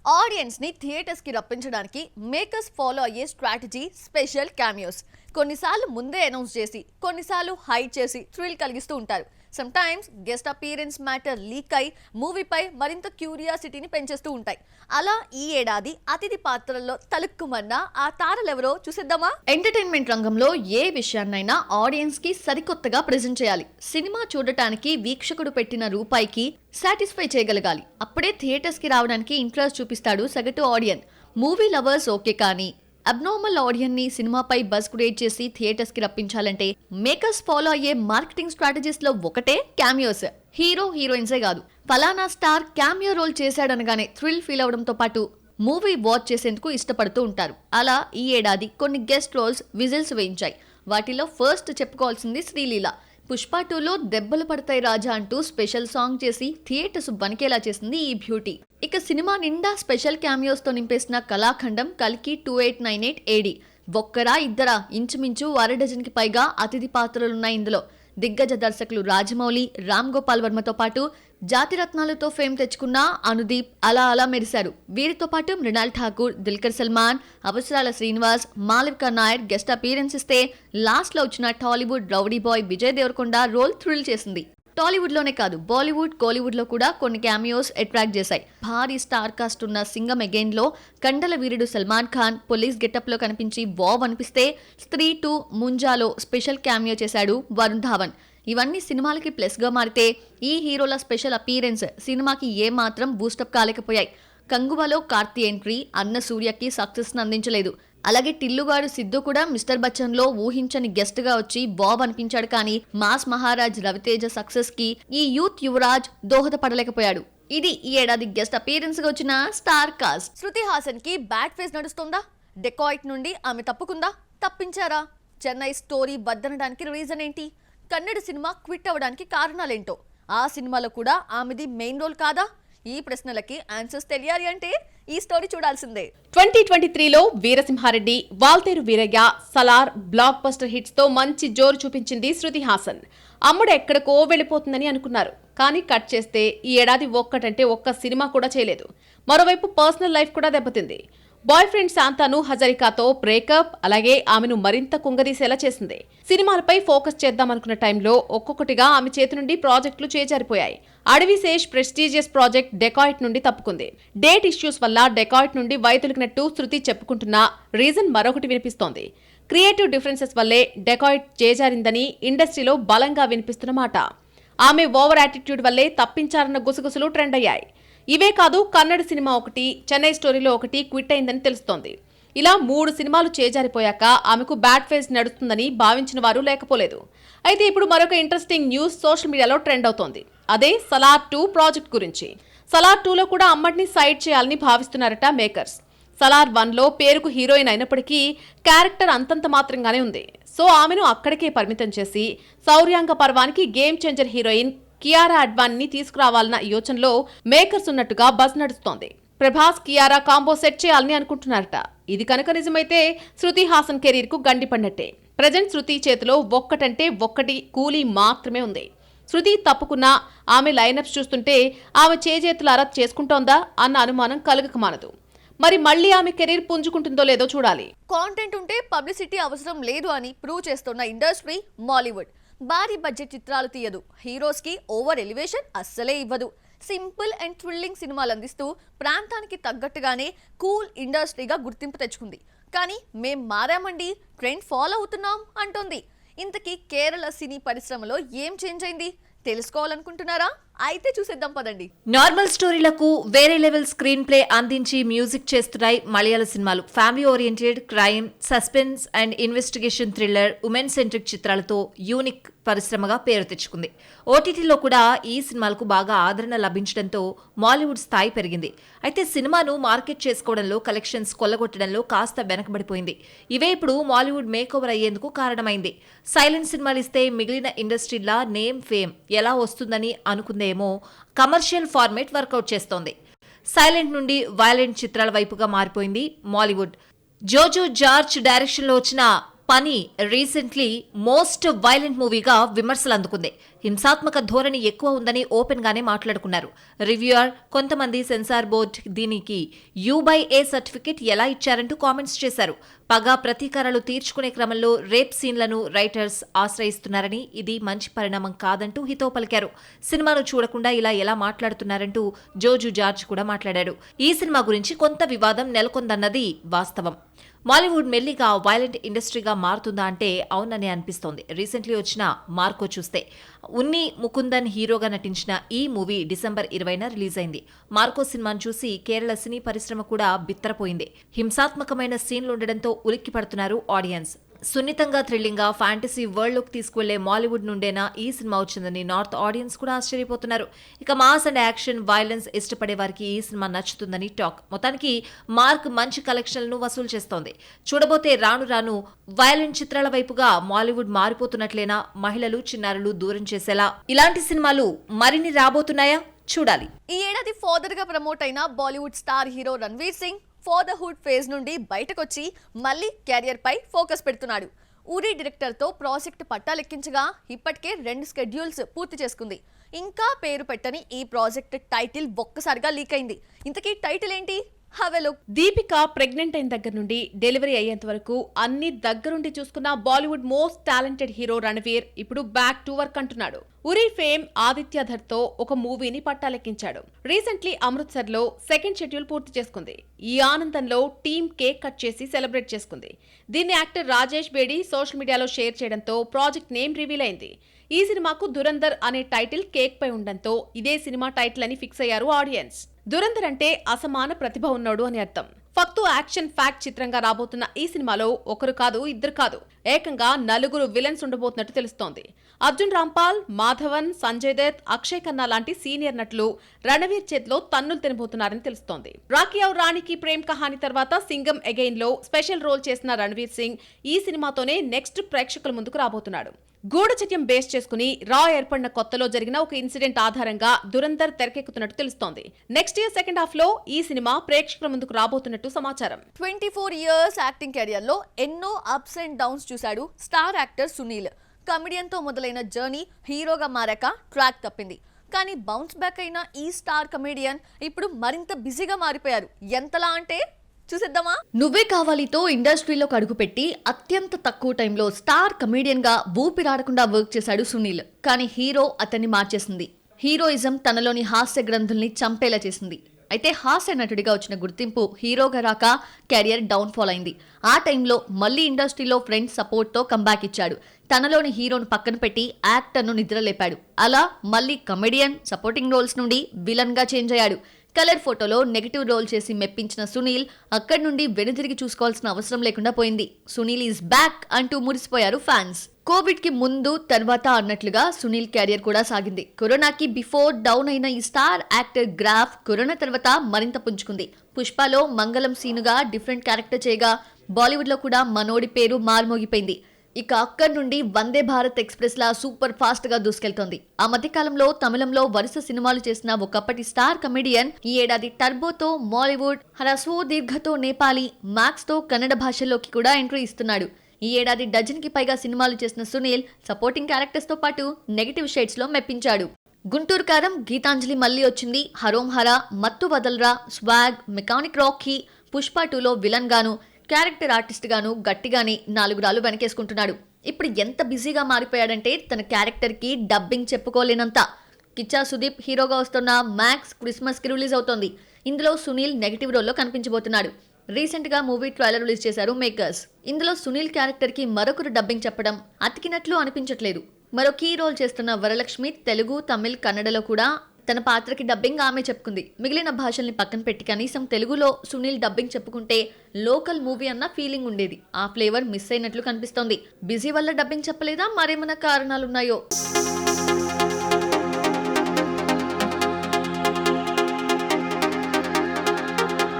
Audience ని theatres కి రప్పించడానికి makers follow అయ్యే స్ట్రాటజీ స్పెషల్ క్యామియోస్. కొన్నిసార్లు ముందే అనౌన్స్ చేసి కొన్నిసార్లు హైడ్ చేసి థ్రిల్ కలిగిస్తూ ఉంటారు. Some times guest appearance matter leak అయి మూవీపై మరింత క్యూరియాసిటీని పెంచేస్తూ ఉంటాయి. అలా ఈ ఏడాది అతిథి పాత్రల్లో తలుక్కుమన్న ఆ తారలెవరో చూసేద్దామా? ఎంటర్టైన్మెంట్ రంగంలో ఏ విషయాన్నైనా ఆడియన్స్ కి సరికొత్తగా ప్రెజెంట్ చేయాలి. సినిమా చూడటానికి వీక్షకుడు పెట్టిన రూపాయికి సాటిస్ఫై చేయగలగాలి. అప్పుడే థియేటర్స్ కి రావడానికి ఇంట్రెస్ట్ చూపిస్తాడు సగటు ఆడియన్. మూవీ లవర్స్ ఓకే, కానీ అబ్నార్మల్ ఆడియన్ ని సినిమాపై బజ్ క్రియేట్ చేసి థియేటర్స్ కి రప్పించాలంటే మేకర్స్ ఫాలో అయ్యే మార్కెటింగ్ స్ట్రాటజీస్ లో ఒకటే క్యామియోస్. హీరో హీరోయిన్సే కాదు, ఫలానా స్టార్ క్యామియో రోల్ చేశాడనగానే థ్రిల్ ఫీల్ అవడంతో పాటు మూవీ వాచ్ చేసేందుకు ఇష్టపడుతూ ఉంటారు. అలా ఈ ఏడాది కొన్ని గెస్ట్ రోల్స్ విజిల్స్ వేయించాయి. వాటిలో ఫస్ట్ చెప్పుకోవాల్సింది శ్రీలీల. పుష్ప 2లో దెబ్బలు పడతాయి రాజా అంటూ స్పెషల్ సాంగ్ చేసి థియేటర్స్ వణికేలా చేసింది ఈ బ్యూటీ. ఇక సినిమా నిండా స్పెషల్ క్యామియోస్ తో నింపేసిన కళాఖండం కల్కి 2898 AD. ఒక్కరా ఇద్దరా, ఇంచుమించు 1 డజన్కి పైగా అతిథి పాత్రలున్నాయి ఇందులో. దిగ్గజ దర్శకులు రాజమౌళి, రామ్ గోపాల్ వర్మతో పాటు జాతిరత్నాలతో ఫేమ్ తెచ్చుకున్న అనుదీప్ అలా మెరిశారు. వీరితో పాటు మృణాల్ ఠాకూర్, దిల్కర్ సల్మాన్, అవసరాల శ్రీనివాస్, మాలవిక నాయర్ గెస్ట్ అపీరెన్స్ ఇస్తే లాస్ట్ లో వచ్చిన Tollywood rowdy boy Vijay Deverakonda role thrill చేసింది. టాలీవుడ్ లోనే కాదు, బాలీవుడ్, కోలీవుడ్ లో కూడా కొన్ని క్యామియోస్ అట్రాక్ట్ చేశాయి. భారీ స్టార్ కాస్ట్ ఉన్న సింగం అగైన్ లో కండల వీరుడు సల్మాన్ ఖాన్ పోలీస్ గెటప్ లో కనిపించి వావ్ అనిపిస్తే, స్త్రీ 2 ముంజాలో స్పెషల్ క్యామియో చేశాడు వరుణ్ ధావన్. ఇవన్నీ సినిమాలకి ప్లస్ గా మారితే ఈ హీరోల స్పెషల్ అపీరెన్స్ సినిమాకి ఏమాత్రం బూస్టప్ కాలేకపోయాయి. కంగువలో కార్తీ ఎంట్రీ అన్న సూర్యకి సక్సెస్ అందించలేదు. అలాగే టిల్లుగాడు సిద్ధు కూడా మిస్టర్ బచ్చన్ లో ఊహించని గెస్ట్ గా వచ్చి బాబ్ అనిపించాడు. కానీ మాస్ మహారాజ్ రవితేజ సక్సెస్ కి ఈ యూత్ యువరాజ్ దోహదపడలేకపోయాడు. ఇది ఈ ఏడాది గెస్ట్ అపీరెన్స్ గా వచ్చిన స్టార్ కాస్ట్. శృతి హాసన్ కి బ్యాడ్ ఫేస్ నడుస్తుందా? డెకాయిట్ నుండి ఆమె తప్పుకుందా? తప్పించారా? చెన్నై స్టోరీ బద్దనడానికి రీజన్ ఏంటి? కన్నడ సినిమా క్విట్ అవ్వడానికి కారణాలేంటో? ఆ సినిమాలో కూడా ఆమెది మెయిన్ రోల్ కాదా? ఈ ప్రశ్నలకి ఆన్సర్స్ తెలియాలి అంటే ఈ స్టోరీ చూడాల్సిందే. 2023లో Veera Simha Reddy, Waltair Veerayya, Salaar blockbuster hits తో మంచి జోరు చూపించింది శృతి హాసన్. అమ్ముడు ఎక్కడికో వెళ్ళిపోతుందని అనుకున్నారు. కానీ కట్ చేస్తే ఈ ఏడాది ఒక్కటంటే ఒక్క సినిమా కూడా చేయలేదు. మరోవైపు పర్సనల్ లైఫ్ కూడా దెబ్బతింది. బాయ్ ఫ్రెండ్ శాంతాను హజరికాతో బ్రేకప్, అలాగే ఆమెను మరింత కుంగదీసేలా చేసింది. సినిమాలపై ఫోకస్ చేద్దామనుకున్న టైంలో ఒక్కొక్కటిగా ఆమె చేతి నుండి ప్రాజెక్టులు చేజారిపోయాయి. అడవిశేష్ ప్రెస్టీజియస్ ప్రాజెక్ట్ డెకాయిట్ నుండి తప్పుకుంది. డేట్ ఇష్యూస్ వల్ల డెకాయిట్ నుండి వైదొలిగినట్టు శృతి చెప్పుకుంటున్న రీజన్ మరొకటి వినిపిస్తోంది. క్రియేటివ్ డిఫరెన్సెస్ వల్లే డెకాయిట్ చేజారిందని ఇండస్ట్రీలో బలంగా వినిపిస్తున్నమాట. ఆమె ఓవర్ యాటిట్యూడ్ వల్లే తప్పించారన్న గుసగుసలు ట్రెండ్ అయ్యాయి. ఇవే కాదు, కన్నడ సినిమా ఒకటి, చెన్నై స్టోరీలో ఒకటి క్విట్ అయిందని తెలుస్తోంది. ఇలా 3 సినిమాలు చేజారిపోయాక ఆమెకు బ్యాడ్ ఫేజ్ నడుస్తుందని భావించిన వారు లేకపోలేదు. అయితే ఇప్పుడు మరొక ఇంట్రెస్టింగ్ న్యూస్ సోషల్ మీడియాలో ట్రెండ్ అవుతోంది. అదే సలార్ 2 ప్రాజెక్ట్ గురించి. సలార్ 2లో కూడా అమ్మడిని సైడ్ చేయాలని భావిస్తున్నారట మేకర్స్. సలార్ 1లో పేరుకు హీరోయిన్ అయినప్పటికీ క్యారెక్టర్ అంతంత మాత్రంగానే ఉంది. సో ఆమెను అక్కడికే పరిమితం చేసి శౌర్యాంగ పర్వానికి గేమ్ చేంజర్ హీరోయిన్ కియారా అడ్వాణిని తీసుకురావాలన్న యోచనలో మేకర్స్ ఉన్నట్టుగా బజ్ నడుస్తోంది. ప్రభాస్ కియారా కాంబో సెట్ చేయాలని అనుకుంటున్నారట. ఇది కనుక నిజమైతే శృతి హాసన్ కెరీర్ కు గండి పడినట్టే. ప్రజెంట్ శృతి చేతిలో ఒక్కటంటే ఒక్కటి కూలీ మాత్రమే ఉంది. శృతి తప్పుకున్న ఆమె లైనప్స్ చూస్తుంటే ఆమె చేజేతులారా చేసుకుంటోందా అన్న అనుమానం కలగక మానదు. మరి మళ్ళీ ఆమె కెరీర్ పుంజుకుంటుందో లేదో చూడాలి. కాంటెంట్ ఉంటే పబ్లిసిటీ అవసరం లేదు అని ప్రూవ్ చేస్తున్న ఇండస్ట్రీ మాలీవుడ్. భారీ బడ్జెట్ చిత్రాలు తీయదు, హీరోస్ కి ఓవర్ ఎలివేషన్ అస్సలే ఇవ్వదు. సింపుల్ అండ్ థ్రిల్లింగ్ సినిమాలు అందిస్తూ ప్రాంతానికి తగ్గట్టుగానే కూల్ ఇండస్ట్రీగా గుర్తింపు తెచ్చుకుంది. కానీ మేం మారామండి, ట్రెండ్ ఫాలో అవుతున్నాం అంటోంది. ఇంతకీ కేరళ సినీ పరిశ్రమలో ఏం చేంజ్ అయింది తెలుసుకోవాలనుకుంటున్నారా? అయితే చూసేద్దాం పదండి. నార్మల్ స్టోరీలకు వేరే లెవెల్ స్క్రీన్ ప్లే అందించి మ్యూజిక్ చేస్తున్నాయి మలయాళ సినిమాలు. Family oriented, crime, suspense and investigation thriller, women centric చిత్రాలతో యూనిక్ పరిశ్రమగా పేరు తెచ్చుకుంది. ఓటీటీలో కూడా ఈ సినిమాలకు బాగా ఆదరణ లభించడంతో మాలీవుడ్ స్థాయి పెరిగింది. అయితే సినిమాను మార్కెట్ చేసుకోవడంలో, కలెక్షన్స్ కొల్లగొట్టడంలో కాస్త వెనకబడిపోయింది. ఇవే ఇప్పుడు మాలీవుడ్ మేకోవర్ అయ్యేందుకు కారణమైంది. సైలెంట్ సినిమాలు ఇస్తే మిగిలిన ఇండస్ట్రీలా నేమ్ ఫేమ్ ఎలా వస్తుందని అనుకుందేమో కమర్షియల్ ఫార్మేట్ వర్కౌట్ చేస్తోంది. సైలెంట్ నుండి వైలెంట్ చిత్రాల వైపుగా మారిపోయింది మాలీవుడ్. జోజో జార్జ్ డైరెక్షన్ లో వచ్చిన పని రీసెంట్లీ మోస్ట్ వైలెంట్ మూవీగా విమర్శలు అందుకుంది. హింసాత్మక ధోరణి ఎక్కువ ఉందని ఓపెన్ గానే మాట్లాడుకున్నారు. రివ్యూయర్, కొంతమంది సెన్సార్ బోర్డ్ దీనికి U/A సర్టిఫికెట్ ఎలా ఇచ్చారంటూ కామెంట్స్ చేశారు. పగ ప్రతీకారాలు తీర్చుకునే క్రమంలో రేప్ సీన్లను రైటర్స్ ఆశ్రయిస్తున్నారని, ఇది మంచి పరిణామం కాదంటూ హితో పలికారు. సినిమాను చూడకుండా ఇలా ఎలా మాట్లాడుతున్నారంటూ జోజు జార్జ్ కూడా మాట్లాడాడు. ఈ సినిమా గురించి కొంత వివాదం నెలకొందన్నది వాస్తవం. మాలీవుడ్ మెల్లిగా వైలెంట్ ఇండస్ట్రీగా మారుతుందా అంటే అవునని అనిపిస్తోంది. రీసెంట్లీ వచ్చిన మార్కో చూస్తే ఉన్ని ముకుందన్ హీరోగా నటించిన ఈ మూవీ డిసెంబర్ 20న రిలీజ్ అయింది. మార్కో సినిమాను చూసి కేరళ సినీ పరిశ్రమ కూడా బిత్తరపోయింది. హింసాత్మకమైన సీన్లుండడంతో ఉలిక్కి పడుతున్నారు ఆడియన్స్. సున్నితంగా, థ్రిల్లింగ్ గా ఫ్యాంటసీ వరల్డ్ లోకి తీసుకువెళ్లే మాలీవుడ్ నుండేనా ఈ సినిమా వచ్చిందని నార్త్ ఆడియన్స్ కూడా ఆశ్చర్యపోతున్నారు. ఇక మాస్ అండ్ యాక్షన్, వైలెన్స్ ఇష్టపడే వారికి ఈ సినిమా నచ్చుతుందని టాక్. మొత్తానికి మార్క్ మంచి కలెక్షన్లను వసూలు చేస్తోంది. చూడబోతే రాను రాను వైలెంట్ చిత్రాల వైపుగా మాలీవుడ్ మారిపోతున్నట్లేనా? మహిళలు, చిన్నారులు దూరం చేసేలా ఇలాంటి సినిమాలు మరిన్ని రాబోతున్నాయా? చూడాలి. ఈ ఏడాది ఫాదర్ గా ప్రమోట్ అయిన Bollywood star hero Ranveer Singh fatherhood phase నుండి బయటకొచ్చి మళ్ళీ కెరియర్ పై ఫోకస్ పెడుతున్నాడు. ఊరి డైరెక్టర్ తో ప్రాజెక్ట్ పట్టాలెక్కించగా ఇప్పటికే 2 స్కెడ్యూల్స్ పూర్తి చేసుకుంది. ఇంకా పేరు పెట్టని ఈ ప్రాజెక్ట్ టైటిల్ ఒక్కసారిగా లీక్ అయింది. ఇంతకీ టైటిల్ ఏంటి? దీపిక ప్రెగ్నెంట్ అయిన దగ్గర నుండి డెలివరీ అయ్యేంత వరకు అన్ని దగ్గరుండి చూసుకున్న Bollywood most talented hero Ranveer ఇప్పుడు బ్యాక్ టు వర్క్ అంటున్నాడు. ఉరి ఫేమ్ ఆదిత్యధర్ తో ఒక మూవీని పట్టాలెక్కించాడు. రీసెంట్లీ అమృత్సర్ లో సెకండ్ షెడ్యూల్ పూర్తి చేసుకుంది. ఈ ఆనందంలో టీమ్ కేక్ కట్ చేసి సెలబ్రేట్ చేసుకుంది. దీన్ని యాక్టర్ రాజేష్ బేడి సోషల్ మీడియాలో షేర్ చేయడంతో ప్రాజెక్ట్ నేమ్ రివీల్ అయింది. ఈ సినిమాకు దురందర్ అనే టైటిల్ కేక్ పై ఉండడంతో ఇదే సినిమా టైటిల్ అని ఫిక్స్ అయ్యారు ఆడియన్స్. దురందర్ అంటే అసమాన ప్రతిభ ఉన్నాడు అని అర్థం. ఫక్తు యాక్షన్ ఫ్యాక్ట్ చిత్రంగా రాబోతున్న ఈ సినిమాలో ఒకరు కాదు, ఇద్దరు కాదు, ఏకంగా 4 విలన్స్ ఉండబోతున్నట్టు తెలుస్తోంది. అర్జున్ రాంపాల్, మాధవన్, సంజయ్ దత్, అక్షయ్ ఖన్నా లాంటి సీనియర్ నటులు రణవీర్ చేతిలో తన్నులు తినబోతున్నారని తెలుస్తోంది. రాకీ ఔర్ రాణికి ప్రేమ్ కహాని తర్వాత సింగం అగైన్ లో స్పెషల్ రోల్ చేసిన రణవీర్ సింగ్ ఈ సినిమాతోనే నెక్స్ట్ ప్రేక్షకుల ముందుకు రాబోతున్నాడు. గూఢచర్యం బేస్ చేసుకుని రా ఏర్పడిన కొత్తలో జరిగిన ఒక ఇన్సిడెంట్ ఆధారంగా దురందర్ తెరకెక్కుతున్నట్టు తెలుస్తోంది. నెక్స్ట్ ఇయర్ సెకండ్ హాఫ్ లో ఈ సినిమా ప్రేక్షకుల ముందుకు రాబోతున్నట్టు సమాచారం. 24 years యాక్టింగ్ కెరియర్ లో ఎన్నో అప్స్ అండ్ డౌన్స్ చూశాడు స్టార్ యాక్టర్ సునీల్. కమెడియన్ తో మొదలైన జర్నీ హీరోగా మారాక ట్రాక్ తప్పింది. కానీ బౌన్స్ బ్యాక్ అయిన ఈ స్టార్ కమెడియన్ ఇప్పుడు మరింత బిజీగా మారిపోయారు. ఎంతలా అంటే చూసేద్దామా? నువ్వే కావాలితో ఇండస్ట్రీలోకి అడుగుపెట్టి అత్యంత తక్కువ టైంలో స్టార్ కమెడియన్ గా ఊపిరాడకుండా వర్క్ చేశాడు సునీల్. కానీ హీరో అతన్ని మార్చేసింది. హీరోయిజం తనలోని హాస్య గ్రంథుల్ని చంపేలా చేసింది. అయితే హాస్య నటుడిగా వచ్చిన గుర్తింపు హీరోగా రాక కెరియర్ డౌన్ ఫాల్ అయింది. ఆ టైంలో మళ్ళీ ఇండస్ట్రీలో ఫ్రెండ్స్ సపోర్ట్ తో కంబ్యాక్ ఇచ్చాడు. తనలోని హీరోను పక్కన పెట్టి యాక్టర్ను నిద్రలేపాడు. అలా మళ్ళీ కమెడియన్, సపోర్టింగ్ రోల్స్ నుండి విలన్ గా చేంజ్ అయ్యాడు. కలర్ ఫోటోలో నెగిటివ్ రోల్ చేసి మెప్పించిన సునీల్ అక్కడి నుండి వెనుదిరిగి చూసుకోవాల్సిన అవసరం లేకుండా పోయింది. సునీల్ ఈజ్ బ్యాక్ అంటూ మురిసిపోయారు ఫ్యాన్స్. కోవిడ్ కి ముందు తర్వాత అన్నట్లుగా సునీల్ కెరియర్ కూడా సాగింది. కరోనాకి బిఫోర్ డౌన్ అయిన ఈ స్టార్ యాక్టర్ గ్రాఫ్ కరోనా తర్వాత మరింత పుంజుకుంది. పుష్పలో మంగళం సీనుగా డిఫరెంట్ క్యారెక్టర్ చేయగా బాలీవుడ్ లో కూడా మనోడి పేరు మార్మోగిపోయింది. ఇక అక్కడి నుండి వందే భారత్ ఎక్స్ప్రెస్ లా సూపర్ ఫాస్ట్ గా దూసుకెళ్తోంది. ఆ మధ్యకాలంలో తమిళంలో వరుస సినిమాలు చేసిన ఒకప్పటి స్టార్ కమెడియన్ ఈ ఏడాది టర్బోతో మాలీవుడ్, హరస్వో దీర్ఘతో నేపాలీ, మ్యాక్స్ తో కన్నడ భాషల్లోకి కూడా ఎంట్రీ ఇస్తున్నాడు. ఈ ఏడాది డజన్ కి పైగా సినిమాలు చేసిన సునీల్ సపోర్టింగ్ క్యారెక్టర్స్ తో పాటు నెగటివ్ షేడ్స్ లో మెప్పించాడు. గుంటూరు కారం, గీతాంజలి మళ్ళీ వచ్చింది, హరోం హరా, మత్తు వదల్రా, స్వాగ్, మెకానిక్ రాకీ, పుష్ప 2లో విలన్ గాను, క్యారెక్టర్ ఆర్టిస్ట్ గాను గట్టిగానే 4 రాళ్ళు వెనకేసుకుంటున్నాడు. ఇప్పుడు ఎంత బిజీగా మారిపోయాడంటే తన క్యారెక్టర్ కి డబ్బింగ్ చెప్పుకోలేనంత. కిచ్చా సుదీప్ హీరోగా వస్తున్న మ్యాక్స్ క్రిస్మస్ కి రిలీజ్ అవుతోంది. ఇందులో సునీల్ నెగటివ్ రోల్లో కనిపించబోతున్నాడు. రీసెంట్ గా మూవీ ట్రైలర్ రిలీజ్ చేశారు మేకర్స్. ఇందులో సునీల్ క్యారెక్టర్ కి మరొకరు డబ్బింగ్ చెప్పడం అతికినట్లు అనిపించట్లేదు. మరో కీ రోల్ చేస్తున్న వరలక్ష్మి తెలుగు, తమిళ్, కన్నడలో కూడా తన పాత్రకి డబ్బింగ్ ఆమె చెప్పుకుంది. మిగిలిన భాషల్ని పక్కన పెట్టి కనీసం తెలుగులో సునీల్ డబ్బింగ్ చెప్పుకుంటే లోకల్ మూవీ అన్న ఫీలింగ్ ఉండేది. ఆ ఫ్లేవర్ మిస్ అయినట్లు కనిపిస్తోంది. బిజీ వల్ల డబ్బింగ్ చెప్పలేదా, మరేమైనా కారణాలున్నాయో?